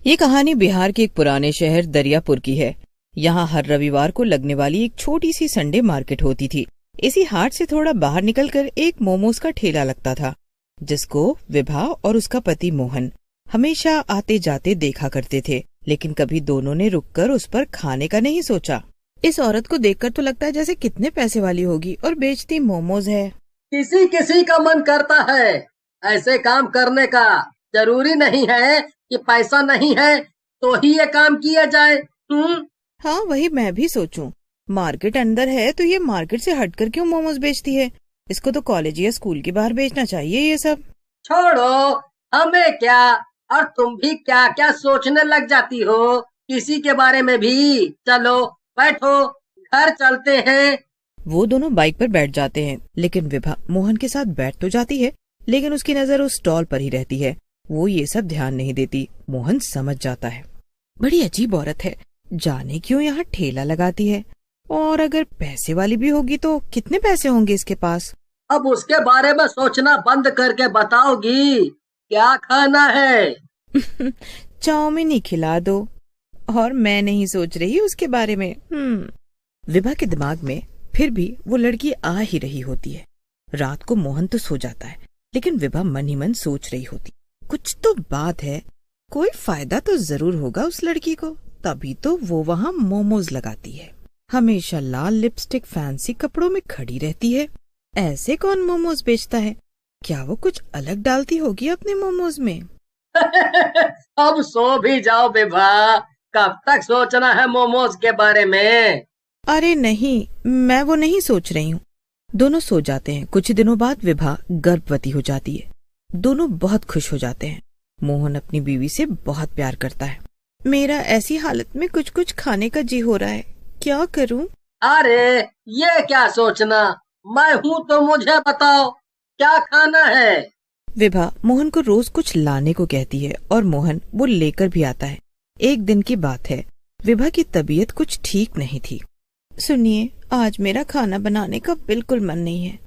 ये कहानी बिहार के एक पुराने शहर दरियापुर की है। यहाँ हर रविवार को लगने वाली एक छोटी सी संडे मार्केट होती थी। इसी हाट से थोड़ा बाहर निकलकर एक मोमोज का ठेला लगता था, जिसको विभा और उसका पति मोहन हमेशा आते जाते देखा करते थे। लेकिन कभी दोनों ने रुककर उस पर खाने का नहीं सोचा। इस औरत को देखकर तो लगता है जैसे कितने पैसे वाली होगी और बेचती मोमोज है। किसी किसी का मन करता है ऐसे काम करने का। जरूरी नहीं है कि पैसा नहीं है तो ही ये काम किया जाए। हाँ, वही मैं भी सोचूं। मार्केट अंदर है तो ये मार्केट से हटकर क्यों मोमोज बेचती है? इसको तो कॉलेज या स्कूल के बाहर बेचना चाहिए ये सब। छोड़ो, हमें क्या। और तुम भी क्या क्या सोचने लग जाती हो किसी के बारे में भी। चलो बैठो, घर चलते हैं। वो दोनों बाइक पर बैठ जाते हैं, लेकिन विभा मोहन के साथ बैठ तो जाती है, लेकिन उसकी नजर उस स्टॉल पर ही रहती है। वो ये सब ध्यान नहीं देती। मोहन समझ जाता है, बड़ी अजीब औरत है, जाने क्यों यहाँ ठेला लगाती है। और अगर पैसे वाली भी होगी तो कितने पैसे होंगे इसके पास? अब उसके बारे में सोचना बंद करके बताओगी क्या खाना है? चाउमीन ही खिला दो। और मैं नहीं सोच रही उसके बारे में। विभा के दिमाग में फिर भी वो लड़की आ ही रही होती है। रात को मोहन तो सो जाता है, लेकिन विभा मन ही मन सोच रही होती, कुछ तो बात है, कोई फायदा तो जरूर होगा उस लड़की को, तभी तो वो वहाँ मोमोज लगाती है। हमेशा लाल लिपस्टिक फैंसी कपड़ों में खड़ी रहती है। ऐसे कौन मोमोज बेचता है? क्या वो कुछ अलग डालती होगी अपने मोमोज में? अब सो भी जाओ विभा, कब तक सोचना है मोमोज के बारे में? अरे नहीं, मैं वो नहीं सोच रही हूँ। दोनों सो जाते हैं। कुछ दिनों बाद विभा गर्भवती हो जाती है। दोनों बहुत खुश हो जाते हैं। मोहन अपनी बीवी से बहुत प्यार करता है। मेरा ऐसी हालत में कुछ कुछ खाने का जी हो रहा है, क्या करूं? अरे ये क्या सोचना, मैं हूँ तो मुझे बताओ क्या खाना है। विभा मोहन को रोज कुछ लाने को कहती है और मोहन वो लेकर भी आता है। एक दिन की बात है, विभा की तबीयत कुछ ठीक नहीं थी। सुनिए, आज मेरा खाना बनाने का बिल्कुल मन नहीं है।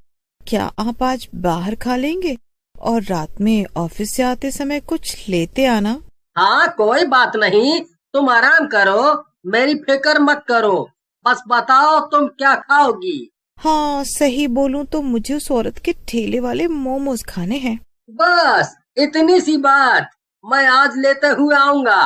क्या आप आज बाहर खा लेंगे और रात में ऑफिस से आते समय कुछ लेते आना? हाँ कोई बात नहीं, तुम आराम करो, मेरी फिक्र मत करो। बस बताओ तुम क्या खाओगी? हाँ, सही बोलूं तो मुझे उस औरत के ठेले वाले मोमोज खाने हैं। बस इतनी सी बात, मैं आज लेते हुए आऊंगा।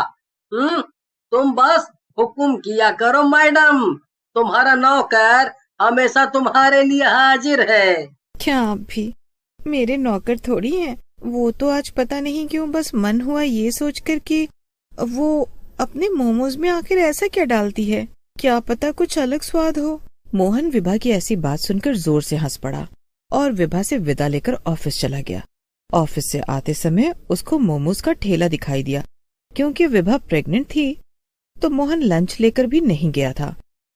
तुम बस हुक्म किया करो मैडम, तुम्हारा नौकर हमेशा तुम्हारे लिए हाजिर है। क्या आप भी मेरे नौकर थोड़ी हैं? वो तो आज पता नहीं क्यों बस मन हुआ ये सोचकर कि वो अपने मोमोज में आखिर ऐसा क्या डालती है, क्या पता कुछ अलग स्वाद हो। मोहन विभा की ऐसी बात सुनकर जोर से हंस पड़ा और विभा से विदा लेकर ऑफिस चला गया। ऑफिस से आते समय उसको मोमोज का ठेला दिखाई दिया। क्योंकि विभा प्रेग्नेंट थी तो मोहन लंच लेकर भी नहीं गया था।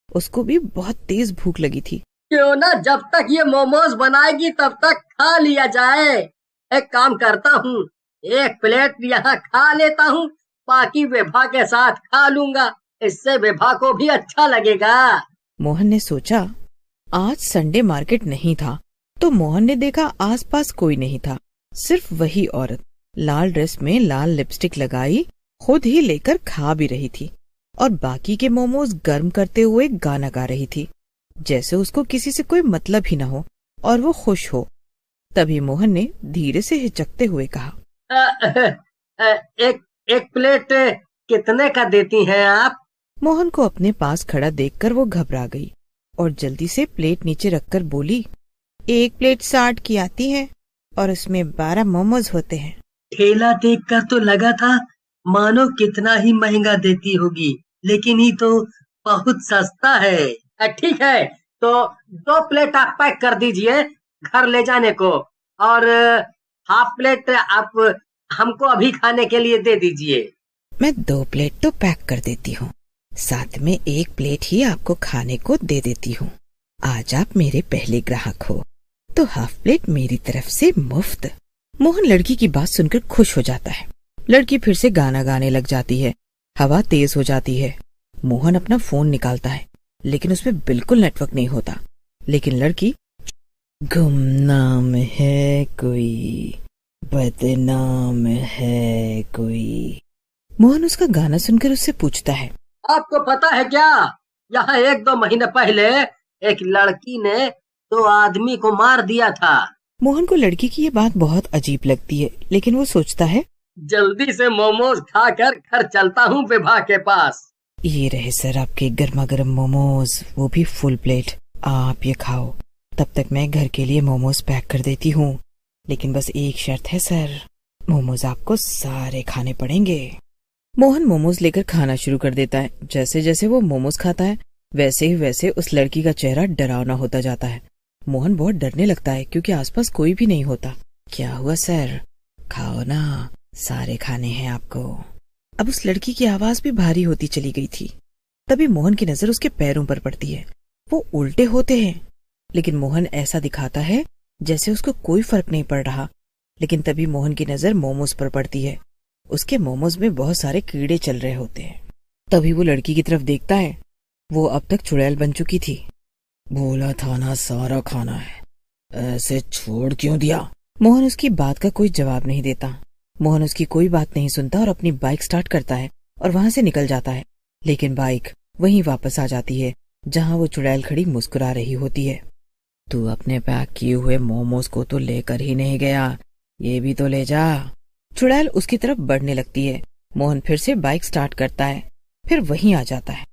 उसको भी बहुत तेज भूख लगी थी। क्यों ना जब तक ये मोमोज बनाएगी तब तक खा लिया जाए। एक काम करता हूँ, एक प्लेट यहाँ खा लेता हूँ, बाकी विभा के साथ खा लूंगा, इससे विभा को भी अच्छा लगेगा। मोहन ने सोचा, आज संडे मार्केट नहीं था तो मोहन ने देखा आसपास कोई नहीं था, सिर्फ वही औरत लाल ड्रेस में लाल लिपस्टिक लगाई खुद ही लेकर खा भी रही थी और बाकी के मोमोज गर्म करते हुए गाना गा रही थी, जैसे उसको किसी से कोई मतलब ही न हो और वो खुश हो। तभी मोहन ने धीरे से हिचकते हुए कहा, एक प्लेट कितने का देती हैं आप? मोहन को अपने पास खड़ा देखकर वो घबरा गई और जल्दी से प्लेट नीचे रखकर बोली, 1 प्लेट 60 की आती है और उसमें 12 मोमोज होते हैं। ठेला देखकर तो लगा था मानो कितना ही महंगा देती होगी, लेकिन ये तो बहुत सस्ता है। ठीक है, तो 2 प्लेट आप पैक कर दीजिए घर ले जाने को, और हाफ प्लेट आप हमको अभी खाने के लिए दे दीजिए। मैं 2 प्लेट तो पैक कर देती हूँ, साथ में 1 प्लेट ही आपको खाने को दे देती हूँ। आज आप मेरे पहले ग्राहक हो तो हाफ प्लेट मेरी तरफ से मुफ्त। मोहन लड़की की बात सुनकर खुश हो जाता है। लड़की फिर से गाना गाने लग जाती है। हवा तेज हो जाती है। मोहन अपना फोन निकालता है, लेकिन उसमें बिल्कुल नेटवर्क नहीं होता। लेकिन लड़की, गुमनाम है कोई, बदनाम है कोई, मोहन उसका गाना सुनकर उससे पूछता है, आपको पता है क्या, यहाँ 1-2 महीने पहले एक लड़की ने 2 आदमी को मार दिया था। मोहन को लड़की की ये बात बहुत अजीब लगती है, लेकिन वो सोचता है, जल्दी से मोमोज खाकर घर चलता हूँ विभा के पास। ये रहे सर आपके गर्मा गर्म मोमोज, वो भी फुल प्लेट। आप ये खाओ, तब तक मैं घर के लिए मोमोज पैक कर देती हूँ। लेकिन बस एक शर्त है सर, मोमोज आपको सारे खाने पड़ेंगे। मोहन मोमोज लेकर खाना शुरू कर देता है। जैसे जैसे वो मोमोज खाता है वैसे ही वैसे उस लड़की का चेहरा डरावना होता जाता है। मोहन बहुत डरने लगता है क्योंकि आसपास कोई भी नहीं होता। क्या हुआ सर, खाओ ना, सारे खाने हैं आपको। अब उस लड़की की आवाज भी भारी होती चली गई थी। तभी मोहन की नजर उसके पैरों पर पड़ती है। वो उल्टे होते हैं, लेकिन मोहन ऐसा दिखाता है जैसे उसको कोई फर्क नहीं पड़ रहा। लेकिन तभी मोहन की नजर मोमोज पर पड़ती है। उसके मोमोज में बहुत सारे कीड़े चल रहे होते हैं। तभी वो लड़की की तरफ देखता है। वो अब तक चुड़ैल बन चुकी थी। बोला था ना सारा खाना है, ऐसे छोड़ क्यों दिया? मोहन उसकी बात का कोई जवाब नहीं देता। मोहन उसकी कोई बात नहीं सुनता और अपनी बाइक स्टार्ट करता है और वहां से निकल जाता है। लेकिन बाइक वहीं वापस आ जाती है जहां वो चुड़ैल खड़ी मुस्कुरा रही होती है। तू अपने पैक किए हुए मोमोज को तो लेकर ही नहीं गया, ये भी तो ले जा। चुड़ैल उसकी तरफ बढ़ने लगती है। मोहन फिर से बाइक स्टार्ट करता है, फिर वहीं आ जाता है।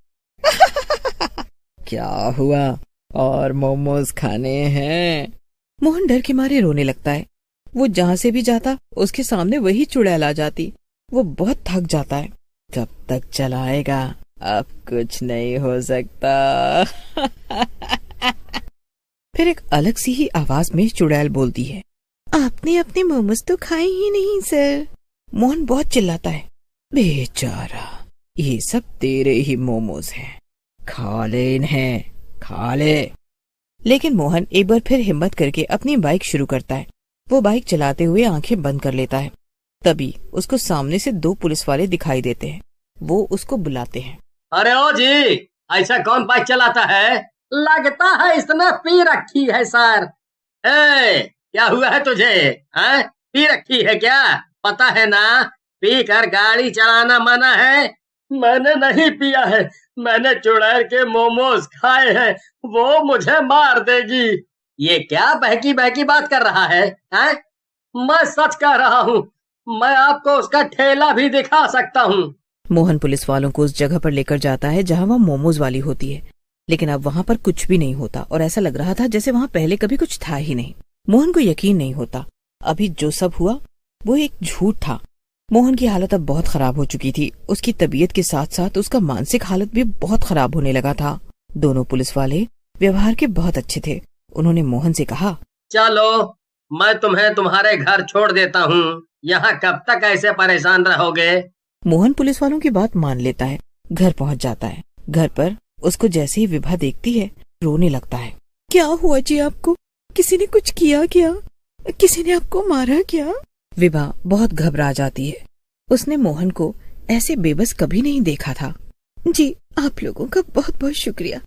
क्या हुआ, और मोमोज खाने हैं? मोहन डर के मारे रोने लगता है। वो जहाँ से भी जाता उसके सामने वही चुड़ैल आ जाती। वो बहुत थक जाता है। कब तक चलाएगा, अब कुछ नहीं हो सकता। फिर एक अलग सी ही आवाज में चुड़ैल बोलती है, आपने अपने मोमोज तो खाए ही नहीं सर। मोहन बहुत चिल्लाता है, बेचारा, ये सब तेरे ही मोमोज हैं, खा ले इन्हें, खा ले। लेकिन मोहन एक बार फिर हिम्मत करके अपनी बाइक शुरू करता है। वो बाइक चलाते हुए आंखें बंद कर लेता है। तभी उसको सामने से 2 पुलिस वाले दिखाई देते हैं। वो उसको बुलाते हैं। अरे ओ जी, ऐसा कौन बाइक चलाता है? लगता है इसने पी रखी है सर। क्या हुआ है तुझे? पी रखी है क्या? पता है ना, पी कर गाड़ी चलाना मना है। मैंने नहीं पिया है, मैंने चुड़ैल के मोमोज खाए हैं, वो मुझे मार देगी। ये क्या बहकी बहकी बात कर रहा है? मैं सच कह रहा हूँ, मैं आपको उसका ठेला भी दिखा सकता हूँ। मोहन पुलिस वालों को उस जगह पर लेकर जाता है जहाँ वह मोमोज वाली होती है। लेकिन अब वहाँ पर कुछ भी नहीं होता और ऐसा लग रहा था जैसे वहाँ पहले कभी कुछ था ही नहीं। मोहन को यकीन नहीं होता अभी जो सब हुआ वो एक झूठ था। मोहन की हालत अब बहुत खराब हो चुकी थी। उसकी तबीयत के साथ साथ उसका मानसिक हालत भी बहुत खराब होने लगा था। दोनों पुलिस वाले व्यवहार के बहुत अच्छे थे। उन्होंने मोहन से कहा, चलो मैं तुम्हें तुम्हारे घर छोड़ देता हूँ, यहाँ कब तक ऐसे परेशान रहोगे? मोहन पुलिस वालों की बात मान लेता है, घर पहुँच जाता है। घर पर उसको जैसे ही विभा देखती है रोने लगता है। क्या हुआ जी आपको? किसी ने कुछ किया क्या? किसी ने आपको मारा क्या? विभा बहुत घबरा जाती है। उसने मोहन को ऐसे बेबस कभी नहीं देखा था। जी आप लोगों का बहुत बहुत शुक्रिया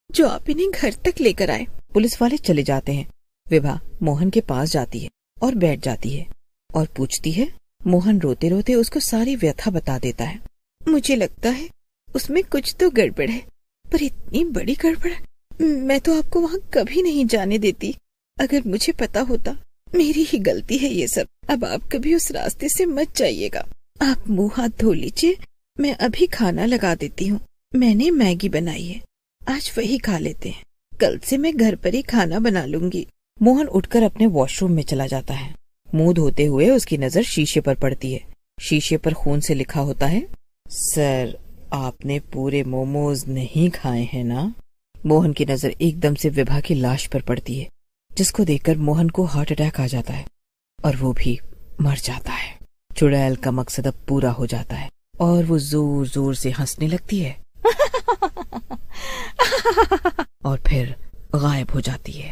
जो आप इन्हें घर तक लेकर आए। पुलिस वाले चले जाते हैं। विभा मोहन के पास जाती है और बैठ जाती है और पूछती है। मोहन रोते रोते उसको सारी व्यथा बता देता है। मुझे लगता है उसमें कुछ तो गड़बड़ है, पर इतनी बड़ी गड़बड़ मैं तो आपको वहाँ कभी नहीं जाने देती। अगर मुझे पता होता, मेरी ही गलती है ये सब। अब आप कभी उस रास्ते से मत जाइएगा। आप मुंह हाथ धो लीजिए, मैं अभी खाना लगा देती हूँ। मैंने मैगी बनाई है, आज वही खा लेते हैं। कल से मैं घर पर ही खाना बना लूंगी। मोहन उठकर अपने वॉशरूम में चला जाता है। मुंह धोते हुए उसकी नजर शीशे पर पड़ती है। शीशे पर खून से लिखा होता है, सर आपने पूरे मोमोज नहीं खाए हैं ना? मोहन की नजर एकदम से विभा की लाश पर पड़ती है, जिसको देखकर मोहन को हार्ट अटैक आ जाता है और वो भी मर जाता है। चुड़ैल का मकसद अब पूरा हो जाता है और वो जोर जोर से हंसने लगती है और फिर गायब हो जाती है।